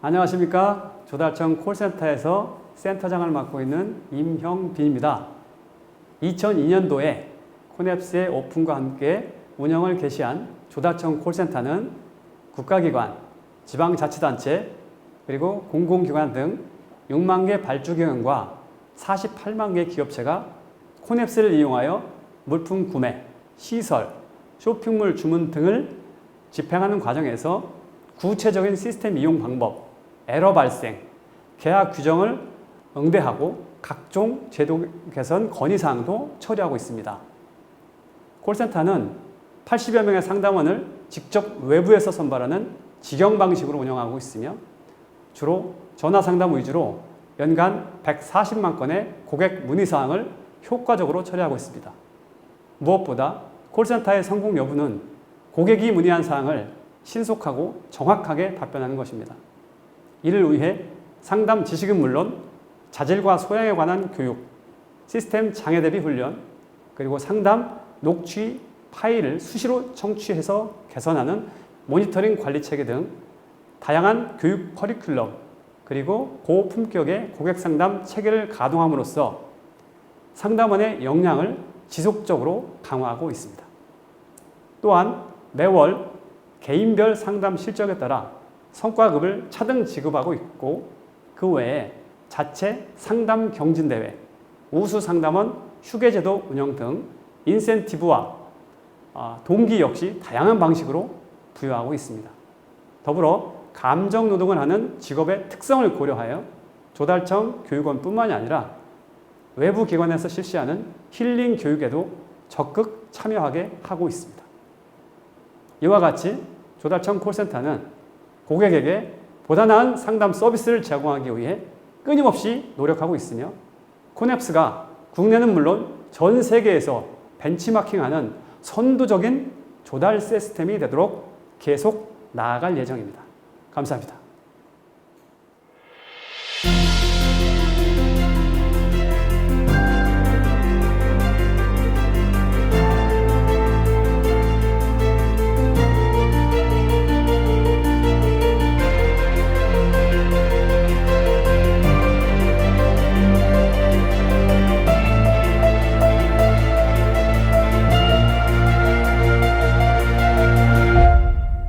안녕하십니까. 조달청 콜센터에서 센터장을 맡고 있는 임형빈입니다. 2002년도에 코넵스의 오픈과 함께 운영을 개시한 조달청 콜센터는 국가기관, 지방자치단체, 그리고 공공기관 등 6만 개 발주기관과 48만 개 기업체가 코넵스를 이용하여 물품 구매, 시설, 쇼핑몰 주문 등을 집행하는 과정에서 구체적인 시스템 이용 방법, 에러 발생, 계약 규정을 응대하고 각종 제도 개선 건의사항도 처리하고 있습니다. 콜센터는 80여 명의 상담원을 직접 외부에서 선발하는 직영 방식으로 운영하고 있으며 주로 전화 상담 위주로 연간 140만 건의 고객 문의사항을 효과적으로 처리하고 있습니다. 무엇보다 콜센터의 성공 여부는 고객이 문의한 사항을 신속하고 정확하게 답변하는 것입니다. 이를 위해 상담 지식은 물론 자질과 소양에 관한 교육, 시스템 장애 대비 훈련, 그리고 상담 녹취 파일을 수시로 청취해서 개선하는 모니터링 관리 체계 등 다양한 교육 커리큘럼, 그리고 고품격의 고객 상담 체계를 가동함으로써 상담원의 역량을 지속적으로 강화하고 있습니다. 또한 매월 개인별 상담 실적에 따라 성과급을 차등 지급하고 있고, 그 외에 자체 상담 경진대회, 우수 상담원 휴게제도 운영 등 인센티브와 동기 역시 다양한 방식으로 부여하고 있습니다. 더불어 감정노동을 하는 직업의 특성을 고려하여 조달청 교육원뿐만이 아니라 외부 기관에서 실시하는 힐링 교육에도 적극 참여하게 하고 있습니다. 이와 같이 조달청 콜센터는 고객에게 보다 나은 상담 서비스를 제공하기 위해 끊임없이 노력하고 있으며 코넵스가 국내는 물론 전 세계에서 벤치마킹하는 선도적인 조달 시스템이 되도록 계속 나아갈 예정입니다. 감사합니다.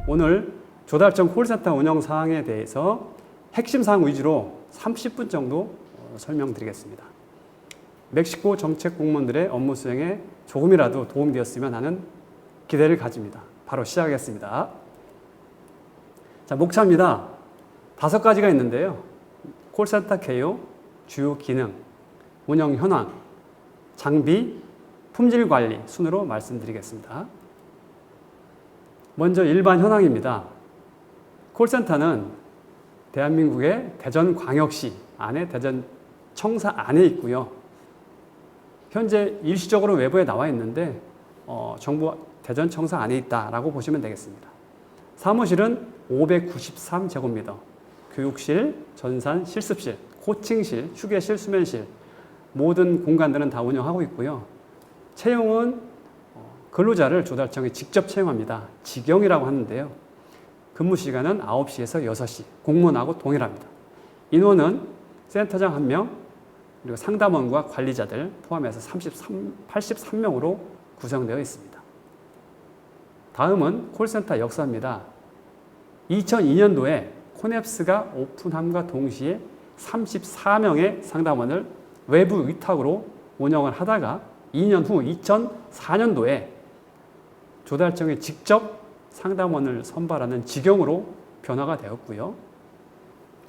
오늘 조달청 콜센터 운영 사항에 대해서 핵심 사항 위주로 30분 정도 설명드리겠습니다. 멕시코 정책 공무원들의 업무 수행에 조금이라도 도움이 되었으면 하는 기대를 가집니다. 바로 시작하겠습니다. 자, 목차입니다. 5가지가 있는데요. 콜센터 개요, 주요 기능, 운영 현황, 장비, 품질 관리 순으로 말씀드리겠습니다. 먼저 일반 현황입니다. 콜센터는 대한민국의 대전광역시 안에 대전청사 안에 있고요. 현재 일시적으로 외부에 나와 있는데 정부 대전청사 안에 있다라고 보시면 되겠습니다. 사무실은 593제곱미터, 교육실, 전산, 실습실, 코칭실, 휴게실, 수면실 모든 공간들은 다 운영하고 있고요. 채용은 근로자를 조달청이 직접 채용합니다. 직영이라고 하는데요. 근무 시간은 9시에서 6시, 공무원하고 동일합니다. 인원은 센터장 1명, 그리고 상담원과 관리자들 포함해서 83명으로 구성되어 있습니다. 다음은 콜센터 역사입니다. 2002년도에 코넵스가 오픈함과 동시에 34명의 상담원을 외부 위탁으로 운영을 하다가 2년 후 2004년도에 조달청이 직접 상담원을 선발하는 직영으로 변화가 되었고요.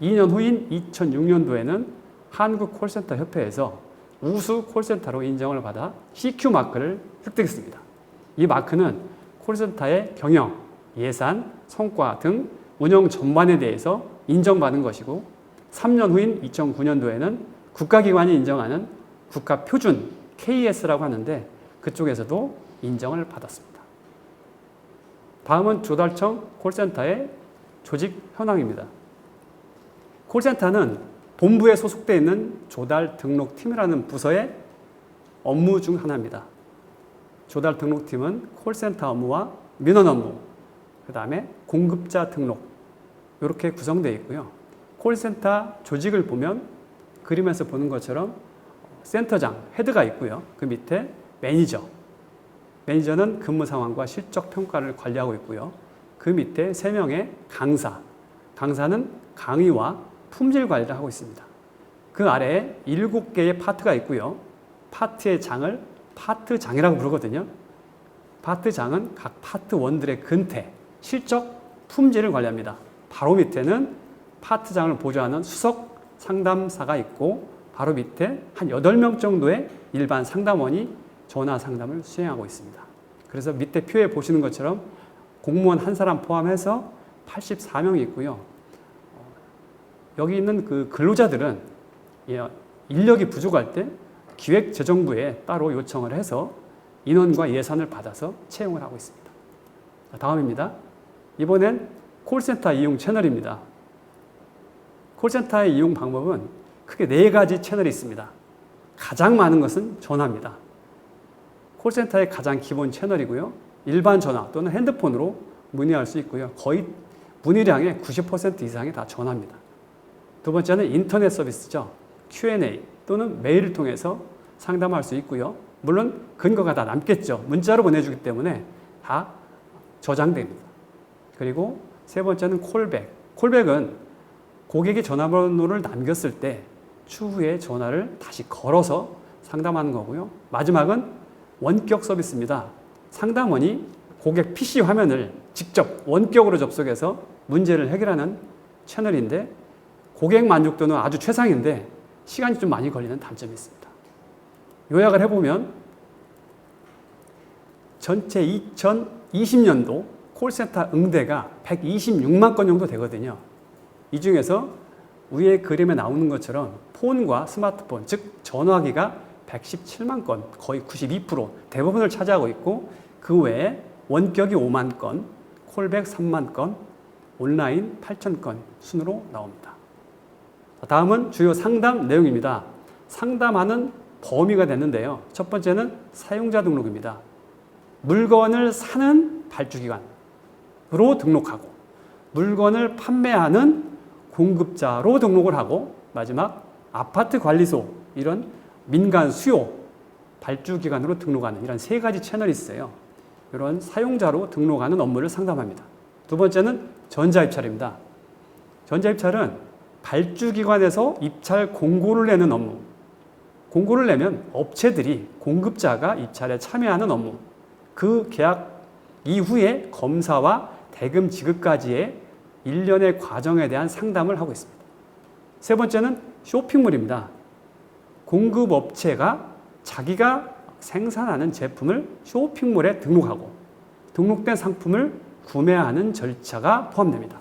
2년 후인 2006년도에는 한국콜센터협회에서 우수 콜센터로 인정을 받아 CQ 마크를 획득했습니다. 이 마크는 콜센터의 경영, 예산, 성과 등 운영 전반에 대해서 인정받은 것이고, 3년 후인 2009년도에는 국가기관이 인정하는 국가표준 KS라고 하는데 그쪽에서도 인정을 받았습니다. 다음은 조달청 콜센터의 조직 현황입니다. 콜센터는 본부에 소속되어 있는 조달 등록팀이라는 부서의 업무 중 하나입니다. 조달 등록팀은 콜센터 업무와 민원 업무, 그 다음에 공급자 등록 이렇게 구성되어 있고요. 콜센터 조직을 보면 그림에서 보는 것처럼 센터장, 헤드가 있고요. 그 밑에 매니저. 매니저는 근무 상황과 실적 평가를 관리하고 있고요. 그 밑에 3명의 강사. 강사는 강의와 품질 관리를 하고 있습니다. 그 아래에 7개의 파트가 있고요. 파트의 장을 파트장이라고 부르거든요. 파트장은 각 파트원들의 근태, 실적, 품질을 관리합니다. 바로 밑에는 파트장을 보좌하는 수석 상담사가 있고 바로 밑에 한 8명 정도의 일반 상담원이 전화 상담을 수행하고 있습니다. 그래서 밑에 표에 보시는 것처럼 공무원 한 사람 포함해서 84명이 있고요. 여기 있는 그 근로자들은 인력이 부족할 때 기획재정부에 따로 요청을 해서 인원과 예산을 받아서 채용을 하고 있습니다. 다음입니다. 이번엔 콜센터 이용 채널입니다. 콜센터의 이용 방법은 크게 4가지 채널이 있습니다. 가장 많은 것은 전화입니다. 콜센터의 가장 기본 채널이고요. 일반 전화 또는 핸드폰으로 문의할 수 있고요. 거의 문의량의 90% 이상이 다 전화입니다. 두 번째는 인터넷 서비스죠. Q&A 또는 메일을 통해서 상담할 수 있고요. 물론 근거가 다 남겠죠. 문자로 보내주기 때문에 다 저장됩니다. 그리고 세 번째는 콜백. 콜백은 고객이 전화번호를 남겼을 때 추후에 전화를 다시 걸어서 상담하는 거고요. 마지막은 원격 서비스입니다. 상담원이 고객 PC 화면을 직접 원격으로 접속해서 문제를 해결하는 채널인데 고객 만족도는 아주 최상인데 시간이 좀 많이 걸리는 단점이 있습니다. 요약을 해보면 전체 2020년도 콜센터 응대가 126만 건 정도 되거든요. 이 중에서 위에 그림에 나오는 것처럼 폰과 스마트폰, 즉 전화기가 117만 건, 거의 92% 대부분을 차지하고 있고 그 외에 원격이 5만 건, 콜백 3만 건, 온라인 8천 건 순으로 나옵니다. 다음은 주요 상담 내용입니다. 상담하는 범위가 됐는데요. 첫 번째는 사용자 등록입니다. 물건을 사는 발주기관으로 등록하고 물건을 판매하는 공급자로 등록을 하고 마지막 아파트 관리소 이런 민간 수요 발주기관으로 등록하는 이런 3가지 채널이 있어요. 이런 사용자로 등록하는 업무를 상담합니다. 두 번째는 전자입찰입니다. 전자입찰은 발주기관에서 입찰 공고를 내는 업무. 공고를 내면 업체들이 공급자가 입찰에 참여하는 업무. 그 계약 이후에 검사와 대금 지급까지의 일련의 과정에 대한 상담을 하고 있습니다. 세 번째는 쇼핑몰입니다. 공급업체가 자기가 생산하는 제품을 쇼핑몰에 등록하고 등록된 상품을 구매하는 절차가 포함됩니다.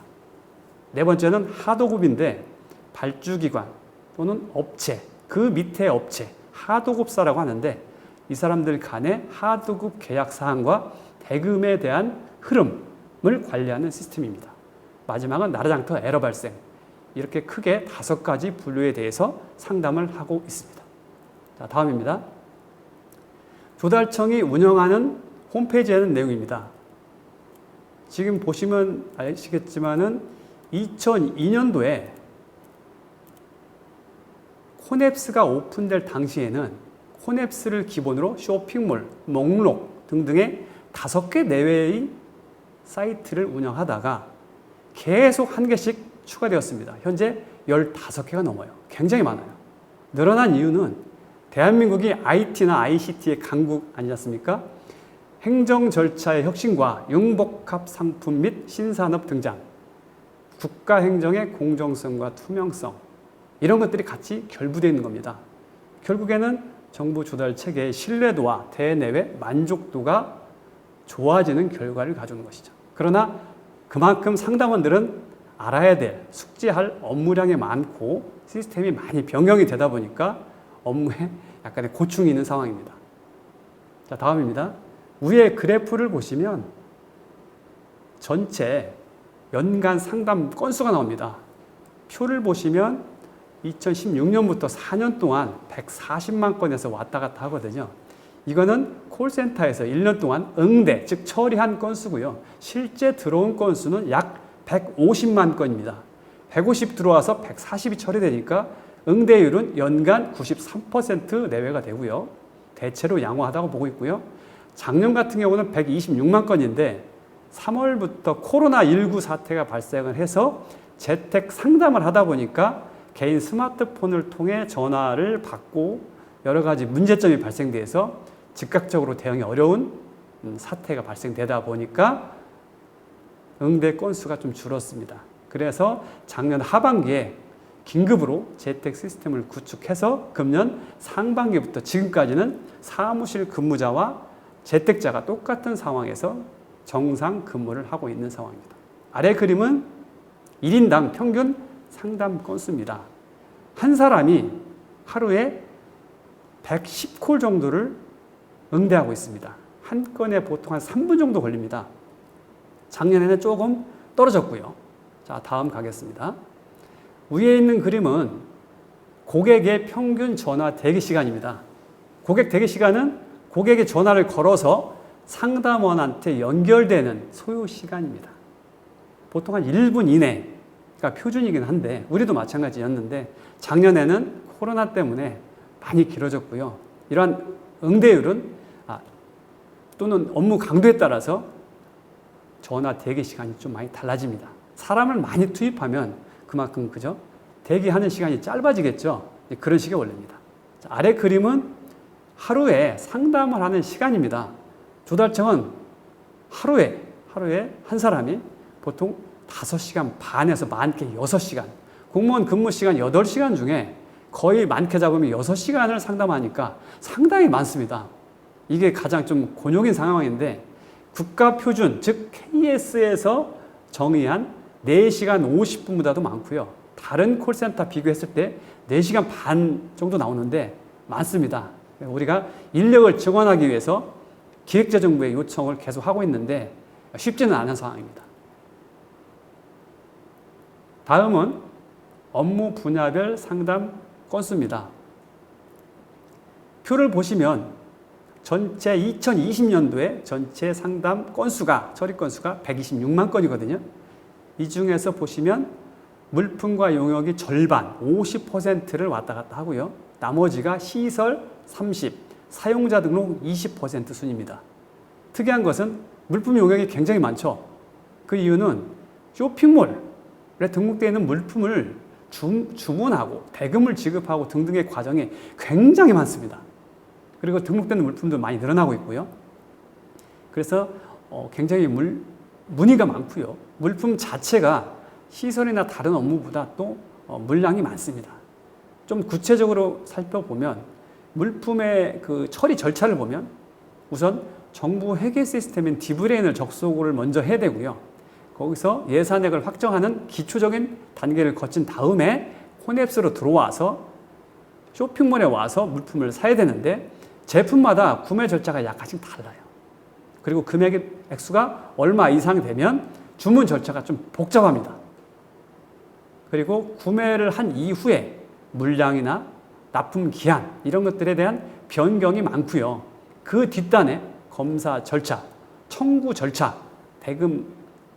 네 번째는 하도급인데 발주기관 또는 업체, 그 밑에 업체, 하도급사라고 하는데 이 사람들 간의 하도급 계약 사항과 대금에 대한 흐름을 관리하는 시스템입니다. 마지막은 나라장터 에러 발생. 이렇게 크게 5가지 분류에 대해서 상담을 하고 있습니다. 자, 다음입니다. 조달청이 운영하는 홈페이지에는 내용입니다. 지금 보시면 아시겠지만은 2002년도에 코넵스가 오픈될 당시에는 코넵스를 기본으로 쇼핑몰, 목록 등등의 5개 내외의 사이트를 운영하다가 계속 한 개씩 추가되었습니다. 현재 15개가 넘어요. 굉장히 많아요. 늘어난 이유는 대한민국이 IT나 ICT의 강국 아니지 않습니까? 행정 절차의 혁신과 융복합 상품 및 신산업 등장, 국가 행정의 공정성과 투명성 이런 것들이 같이 결부되어 있는 겁니다. 결국에는 정부 조달 체계의 신뢰도와 대내외 만족도가 좋아지는 결과를 가져오는 것이죠. 그러나 그만큼 상담원들은 알아야 될, 숙지할 업무량이 많고 시스템이 많이 변경이 되다 보니까 업무에 약간의 고충이 있는 상황입니다. 자, 다음입니다. 위에 그래프를 보시면 전체 연간 상담 건수가 나옵니다. 표를 보시면 2016년부터 4년 동안 140만 건에서 왔다 갔다 하거든요. 이거는 콜센터에서 1년 동안 응대, 즉 처리한 건수고요. 실제 들어온 건수는 약 150만 건입니다. 150 들어와서 140이 처리되니까 응대율은 연간 93% 내외가 되고요. 대체로 양호하다고 보고 있고요. 작년 같은 경우는 126만 건인데 3월부터 코로나19 사태가 발생을 해서 재택 상담을 하다 보니까 개인 스마트폰을 통해 전화를 받고 여러 가지 문제점이 발생돼서 즉각적으로 대응이 어려운 사태가 발생되다 보니까 응대 건수가 좀 줄었습니다. 그래서 작년 하반기에 긴급으로 재택 시스템을 구축해서 금년 상반기부터 지금까지는 사무실 근무자와 재택자가 똑같은 상황에서 정상 근무를 하고 있는 상황입니다. 아래 그림은 1인당 평균 상담 건수입니다. 한 사람이 하루에 110콜 정도를 응대하고 있습니다. 한 건에 보통 한 3분 정도 걸립니다. 작년에는 조금 떨어졌고요. 자, 다음 가겠습니다. 위에 있는 그림은 고객의 평균 전화 대기 시간입니다. 고객 대기 시간은 고객의 전화를 걸어서 상담원한테 연결되는 소요 시간입니다. 보통 한 1분 이내가 표준이긴 한데 우리도 마찬가지였는데 작년에는 코로나 때문에 많이 길어졌고요. 이러한 응대율은 또는 업무 강도에 따라서 전화 대기 시간이 좀 많이 달라집니다. 사람을 많이 투입하면 그만큼 그죠? 대기하는 시간이 짧아지겠죠. 그런 식의 원리입니다. 자, 아래 그림은 하루에 상담을 하는 시간입니다. 조달청은 하루에 한 사람이 보통 5시간 반에서 많게 6시간, 공무원 근무 시간 8시간 중에 거의 많게 잡으면 6시간을 상담하니까 상당히 많습니다. 이게 가장 좀 곤욕인 상황인데 국가표준, 즉 KS에서 정의한 4시간 50분보다도 많고요. 다른 콜센터 비교했을 때 4시간 반 정도 나오는데 많습니다. 우리가 인력을 증원하기 위해서 기획재정부의 요청을 계속 하고 있는데 쉽지는 않은 상황입니다. 다음은 업무 분야별 상담 건수입니다. 표를 보시면 전체 2020년도에 전체 상담 건수가, 처리 건수가 126만 건이거든요. 이 중에서 보시면 물품과 용역이 절반, 50%를 왔다 갔다 하고요. 나머지가 시설 30, 사용자 등록 20% 순입니다. 특이한 것은 물품 용역이 굉장히 많죠. 그 이유는 쇼핑몰에 등록되어 있는 물품을 주문하고 대금을 지급하고 등등의 과정이 굉장히 많습니다. 그리고 등록되는 물품도 많이 늘어나고 있고요. 그래서 굉장히 문의가 많고요. 물품 자체가 시설이나 다른 업무보다 또 물량이 많습니다. 좀 구체적으로 살펴보면 물품의 그 처리 절차를 보면 우선 정부 회계 시스템인 디브레인을 접속을 먼저 해야 되고요. 거기서 예산액을 확정하는 기초적인 단계를 거친 다음에 코넵스로 들어와서 쇼핑몰에 와서 물품을 사야 되는데 제품마다 구매 절차가 약간씩 달라요. 그리고 금액의 액수가 얼마 이상 되면 주문 절차가 좀 복잡합니다. 그리고 구매를 한 이후에 물량이나 납품 기한 이런 것들에 대한 변경이 많고요. 그 뒷단에 검사 절차, 청구 절차, 대금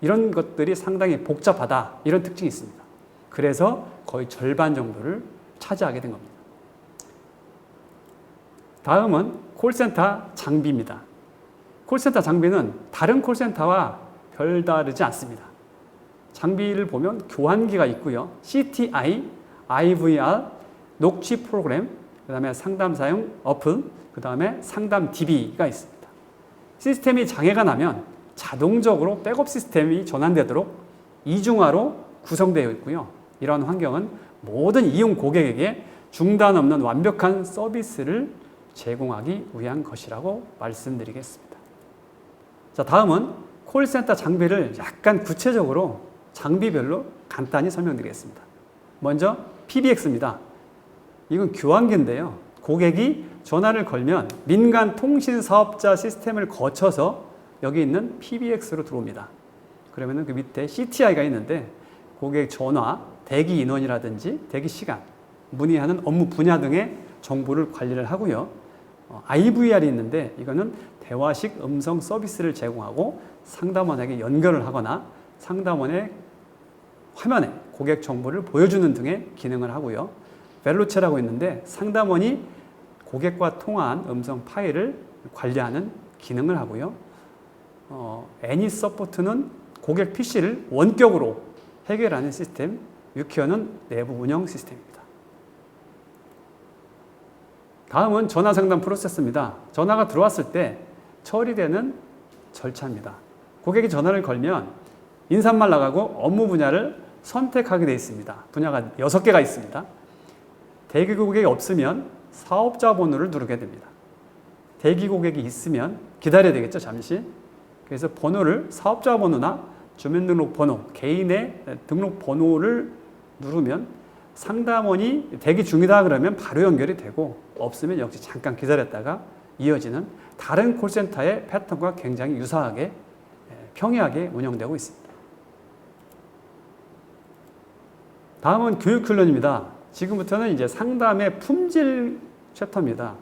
이런 것들이 상당히 복잡하다 이런 특징이 있습니다. 그래서 거의 절반 정도를 차지하게 된 겁니다. 다음은 콜센터 장비입니다. 콜센터 장비는 다른 콜센터와 별다르지 않습니다. 장비를 보면 교환기가 있고요. CTI, IVR, 녹취 프로그램, 그 다음에 상담 사용 어플, 그 다음에 상담 DB가 있습니다. 시스템이 장애가 나면 자동적으로 백업 시스템이 전환되도록 이중화로 구성되어 있고요. 이러한 환경은 모든 이용 고객에게 중단 없는 완벽한 서비스를 제공하기 위한 것이라고 말씀드리겠습니다. 자, 다음은 콜센터 장비를 약간 구체적으로 장비별로 간단히 설명드리겠습니다. 먼저 PBX입니다. 이건 교환기인데요. 고객이 전화를 걸면 민간 통신 사업자 시스템을 거쳐서 여기 있는 PBX로 들어옵니다. 그러면 그 밑에 CTI가 있는데 고객 전화, 대기 인원이라든지 대기 시간, 문의하는 업무 분야 등의 정보를 관리를 하고요. IVR이 있는데 이거는 대화식 음성 서비스를 제공하고 상담원에게 연결을 하거나 상담원의 화면에 고객 정보를 보여주는 등의 기능을 하고요. 벨로체라고 있는데 상담원이 고객과 통화한 음성 파일을 관리하는 기능을 하고요. 애니서포트는 고객 PC를 원격으로 해결하는 시스템, 유케어는 내부 운영 시스템입니다. 다음은 전화 상담 프로세스입니다. 전화가 들어왔을 때 처리되는 절차입니다. 고객이 전화를 걸면 인사말 나가고 업무 분야를 선택하게 되어 있습니다. 분야가 6개가 있습니다. 대기 고객이 없으면 사업자 번호를 누르게 됩니다. 대기 고객이 있으면 기다려야 되겠죠, 잠시. 그래서 번호를 사업자 번호나 주민등록번호, 개인의 등록번호를 누르면 상담원이 대기 중이다 그러면 바로 연결이 되고 없으면 역시 잠깐 기다렸다가 이어지는 다른 콜센터의 패턴과 굉장히 유사하게 평이하게 운영되고 있습니다. 다음은 교육 훈련입니다. 지금부터는 이제 상담의 품질 챕터입니다.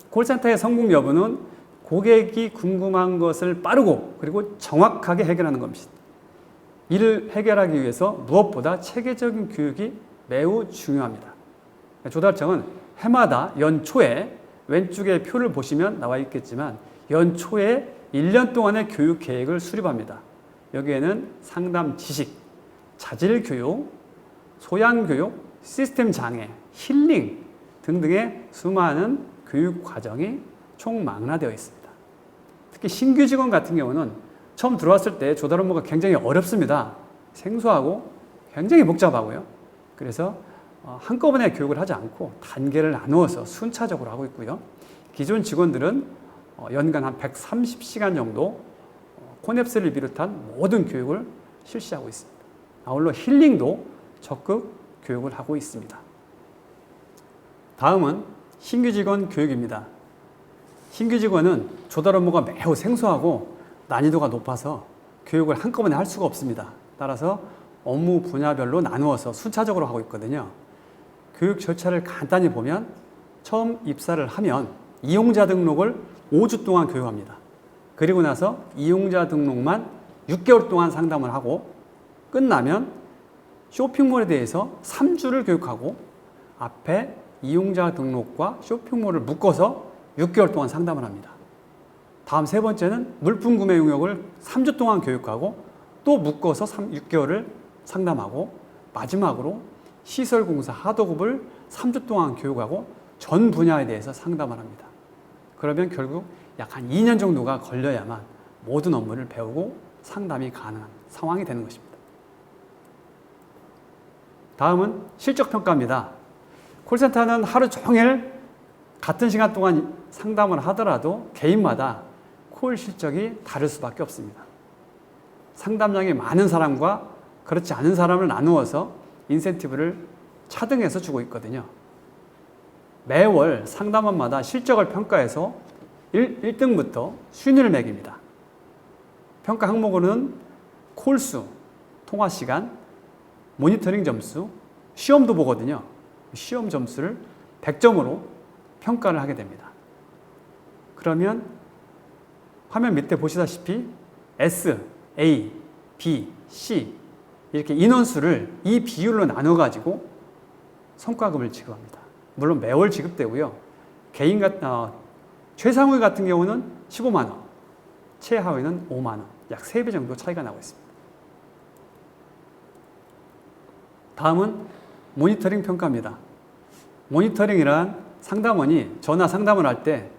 콜센터의 성공 여부는 고객이 궁금한 것을 빠르고 그리고 정확하게 해결하는 겁니다. 이를 해결하기 위해서 무엇보다 체계적인 교육이 매우 중요합니다. 조달청은 해마다 연초에 왼쪽에 표를 보시면 나와 있겠지만 연초에 1년 동안의 교육 계획을 수립합니다. 여기에는 상담 지식, 자질 교육, 소양 교육, 시스템 장애, 힐링 등등의 수많은 교육 과정이 총망라되어 있습니다. 특히 신규 직원 같은 경우는 처음 들어왔을 때 조달 업무가 굉장히 어렵습니다. 생소하고 굉장히 복잡하고요. 그래서 한꺼번에 교육을 하지 않고 단계를 나누어서 순차적으로 하고 있고요. 기존 직원들은 연간 한 130시간 정도 코넵스를 비롯한 모든 교육을 실시하고 있습니다. 아울러 힐링도 적극 교육을 하고 있습니다. 다음은 신규 직원 교육입니다. 신규 직원은 조달 업무가 매우 생소하고 난이도가 높아서 교육을 한꺼번에 할 수가 없습니다. 따라서 업무 분야별로 나누어서 순차적으로 하고 있거든요. 교육 절차를 간단히 보면 처음 입사를 하면 이용자 등록을 5주 동안 교육합니다. 그리고 나서 이용자 등록만 6개월 동안 상담을 하고 끝나면 쇼핑몰에 대해서 3주를 교육하고 앞에 이용자 등록과 쇼핑몰을 묶어서 6개월 동안 상담을 합니다. 다음 세 번째는 물품 구매 용역을 3주 동안 교육하고 또 묶어서 6개월을 상담하고 마지막으로 시설공사 하도급을 3주 동안 교육하고 전 분야에 대해서 상담을 합니다. 그러면 결국 약 한 2년 정도가 걸려야만 모든 업무를 배우고 상담이 가능한 상황이 되는 것입니다. 다음은 실적평가입니다. 콜센터는 하루 종일 같은 시간 동안 상담을 하더라도 개인마다 콜 실적이 다를 수밖에 없습니다. 상담량이 많은 사람과 그렇지 않은 사람을 나누어서 인센티브를 차등해서 주고 있거든요. 매월 상담원마다 실적을 평가해서 1등부터 순위를 매깁니다. 평가 항목으로는 콜수, 통화시간, 모니터링 점수, 시험도 보거든요. 시험 점수를 100점으로 평가를 하게 됩니다. 그러면 화면 밑에 보시다시피 S, A, B, C 이렇게 인원수를 이 비율로 나눠가지고 성과급을 지급합니다. 물론 매월 지급되고요. 최상위 같은 경우는 15만 원, 최하위는 5만 원, 약 3배 정도 차이가 나고 있습니다. 다음은 모니터링 평가입니다. 모니터링이란 상담원이 전화 상담을 할 때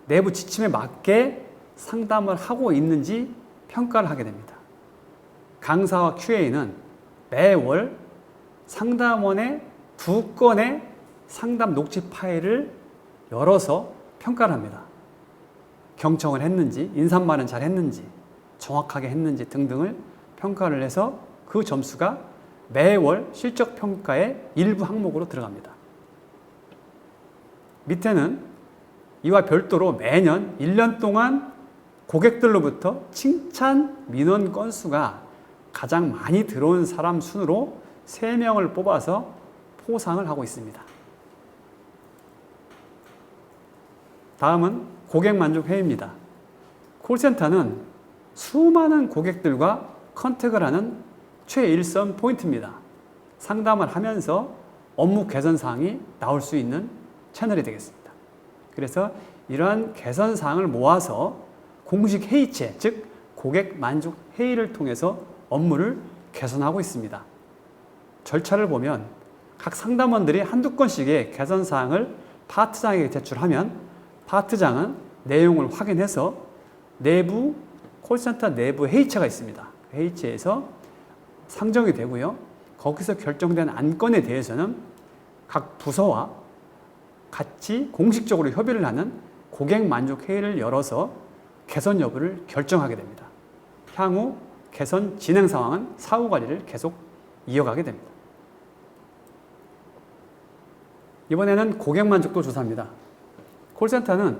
내부 지침에 맞게 상담을 하고 있는지 평가를 하게 됩니다. 강사와 QA는 매월 상담원의 2건의 상담 녹취 파일을 열어서 평가를 합니다. 경청을 했는지, 인사말은 잘 했는지, 정확하게 했는지 등등을 평가를 해서 그 점수가 매월 실적 평가의 일부 항목으로 들어갑니다. 밑에는 이와 별도로 매년 1년 동안 고객들로부터 칭찬 민원 건수가 가장 많이 들어온 사람 순으로 3명을 뽑아서 포상을 하고 있습니다. 다음은 고객 만족 회의입니다. 콜센터는 수많은 고객들과 컨택을 하는 최일선 포인트입니다. 상담을 하면서 업무 개선 사항이 나올 수 있는 채널이 되겠습니다. 그래서 이러한 개선 사항을 모아서 공식 회의체, 즉 고객 만족 회의를 통해서 업무를 개선하고 있습니다. 절차를 보면 각 상담원들이 한두 건씩의 개선 사항을 파트장에게 제출하면 파트장은 내용을 확인해서 내부 콜센터 내부 회의체가 있습니다. 회의체에서 상정이 되고요. 거기서 결정된 안건에 대해서는 각 부서와 같이 공식적으로 협의를 하는 고객 만족 회의를 열어서 개선 여부를 결정하게 됩니다. 향후 개선 진행 상황은 사후 관리를 계속 이어가게 됩니다. 이번에는 고객 만족도 조사입니다. 콜센터는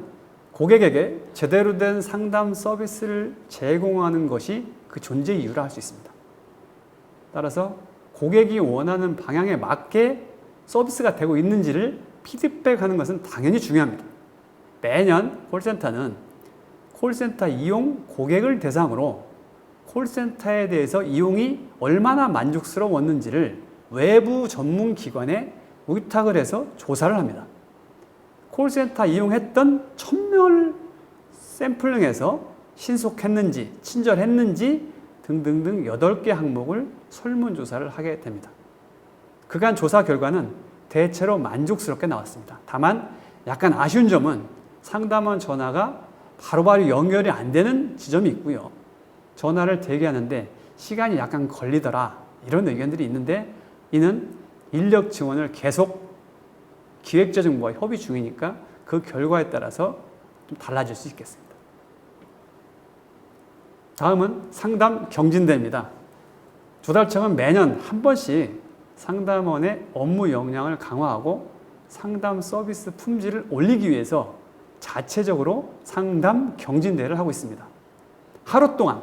고객에게 제대로 된 상담 서비스를 제공하는 것이 그 존재 이유라 할 수 있습니다. 따라서 고객이 원하는 방향에 맞게 서비스가 되고 있는지를 피드백하는 것은 당연히 중요합니다. 매년 콜센터는 콜센터 이용 고객을 대상으로 콜센터에 대해서 이용이 얼마나 만족스러웠는지를 외부 전문 기관에 위탁을 해서 조사를 합니다. 콜센터 이용했던 1000명을 샘플링해서 신속했는지, 친절했는지 등등등 8개 항목을 설문조사를 하게 됩니다. 그간 조사 결과는 대체로 만족스럽게 나왔습니다. 다만 약간 아쉬운 점은 상담원 전화가 바로바로 연결이 안 되는 지점이 있고요. 전화를 대기하는데 시간이 약간 걸리더라 이런 의견들이 있는데 이는 인력 지원을 계속 기획재정부와 협의 중이니까 그 결과에 따라서 좀 달라질 수 있겠습니다. 다음은 상담 경진대입니다. 조달청은 매년 한 번씩 상담원의 업무 역량을 강화하고 상담 서비스 품질을 올리기 위해서 자체적으로 상담 경진대회를 하고 있습니다. 하루 동안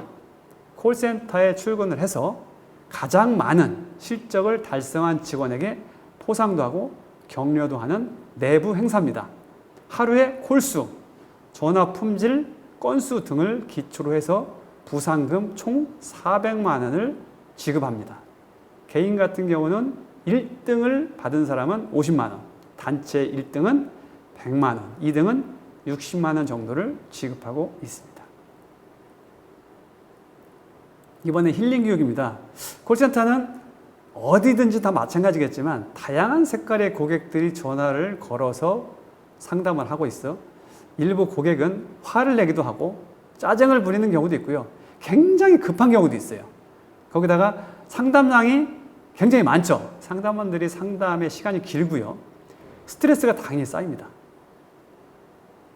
콜센터에 출근을 해서 가장 많은 실적을 달성한 직원에게 포상도 하고 격려도 하는 내부 행사입니다. 하루의 콜수, 전화 품질, 건수 등을 기초로 해서 부상금 총 400만 원을 지급합니다. 개인 같은 경우는 1등을 받은 사람은 50만 원, 단체 1등은 100만 원, 2등은 60만 원 정도를 지급하고 있습니다. 이번에 힐링 교육입니다. 콜센터는 어디든지 다 마찬가지겠지만 다양한 색깔의 고객들이 전화를 걸어서 상담을 하고 있어 일부 고객은 화를 내기도 하고 짜증을 부리는 경우도 있고요. 굉장히 급한 경우도 있어요. 거기다가 상담량이 굉장히 많죠. 상담원들이 상담의 시간이 길고요. 스트레스가 당연히 쌓입니다.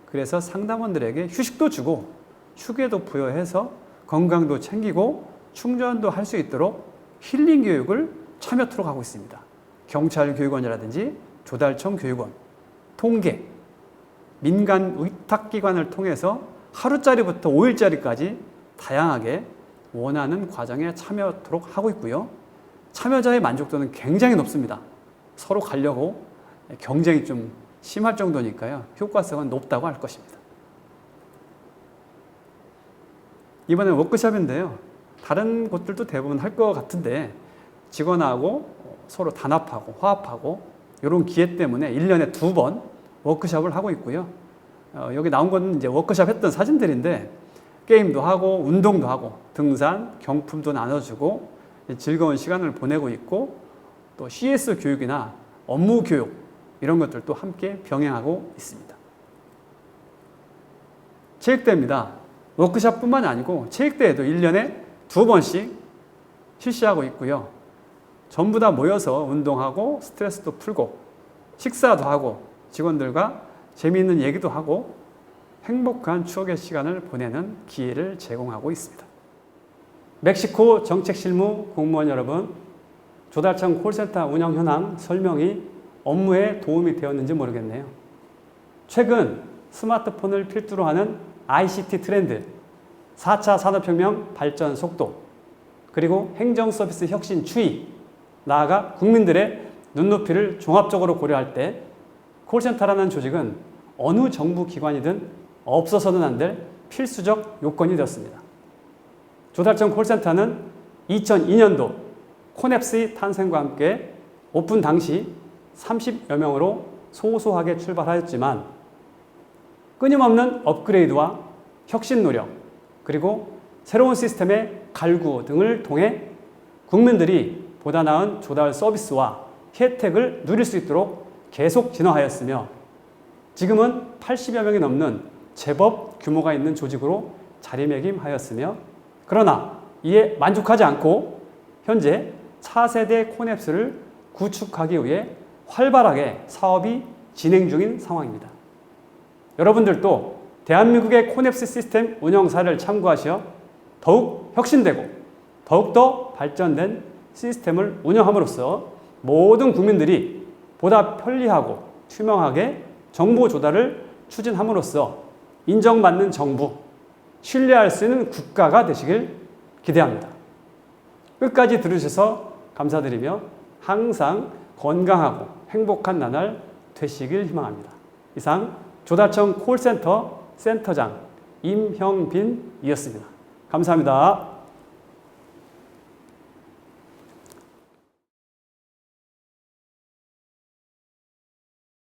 그래서 상담원들에게 휴식도 주고 휴게도 부여해서 건강도 챙기고 충전도 할 수 있도록 힐링 교육을 참여토록 하고 있습니다. 경찰교육원이라든지 조달청 교육원, 통계, 민간 위탁기관을 통해서 하루짜리부터 5일짜리까지 다양하게 원하는 과정에 참여토록 하고 있고요. 참여자의 만족도는 굉장히 높습니다. 서로 가려고 경쟁이 좀 심할 정도니까요. 효과성은 높다고 할 것입니다. 이번엔 워크숍인데요. 다른 곳들도 대부분 할 것 같은데 직원하고 서로 단합하고 화합하고 이런 기회 때문에 1년에 2번 워크숍을 하고 있고요. 여기 나온 건 이제 워크숍 했던 사진들인데 게임도 하고 운동도 하고 등산, 경품도 나눠주고 즐거운 시간을 보내고 있고 또 CS 교육이나 업무 교육 이런 것들도 함께 병행하고 있습니다. 체육대회입니다. 워크숍뿐만 아니고 체육대회도 1년에 2번씩 실시하고 있고요. 전부 다 모여서 운동하고 스트레스도 풀고 식사도 하고 직원들과 재미있는 얘기도 하고 행복한 추억의 시간을 보내는 기회를 제공하고 있습니다. 멕시코 정책실무 공무원 여러분, 조달청 콜센터 운영 현황 설명이 업무에 도움이 되었는지 모르겠네요. 최근 스마트폰을 필두로 하는 ICT 트렌드, 4차 산업혁명 발전 속도, 그리고 행정 서비스 혁신 추이, 나아가 국민들의 눈높이를 종합적으로 고려할 때 콜센터라는 조직은 어느 정부 기관이든 없어서는 안 될 필수적 요건이 되었습니다. 조달청 콜센터는 2002년도 코넵스의 탄생과 함께 오픈 당시 30여 명으로 소소하게 출발하였지만 끊임없는 업그레이드와 혁신 노력, 그리고 새로운 시스템의 갈구 등을 통해 국민들이 보다 나은 조달 서비스와 혜택을 누릴 수 있도록 계속 진화하였으며 지금은 80여 명이 넘는 제법 규모가 있는 조직으로 자리매김하였으며 그러나 이에 만족하지 않고 현재 차세대 코넵스를 구축하기 위해 활발하게 사업이 진행 중인 상황입니다. 여러분들도 대한민국의 코넵스 시스템 운영 사례를 참고하시어 더욱 혁신되고 더욱더 발전된 시스템을 운영함으로써 모든 국민들이 보다 편리하고 투명하게 정보 조달을 추진함으로써 인정받는 정부, 신뢰할 수 있는 국가가 되시길 기대합니다. 끝까지 들으셔서 감사드리며 항상 건강하고 행복한 나날 되시길 희망합니다. 이상 조달청 콜센터 센터장 임형빈이었습니다. 감사합니다.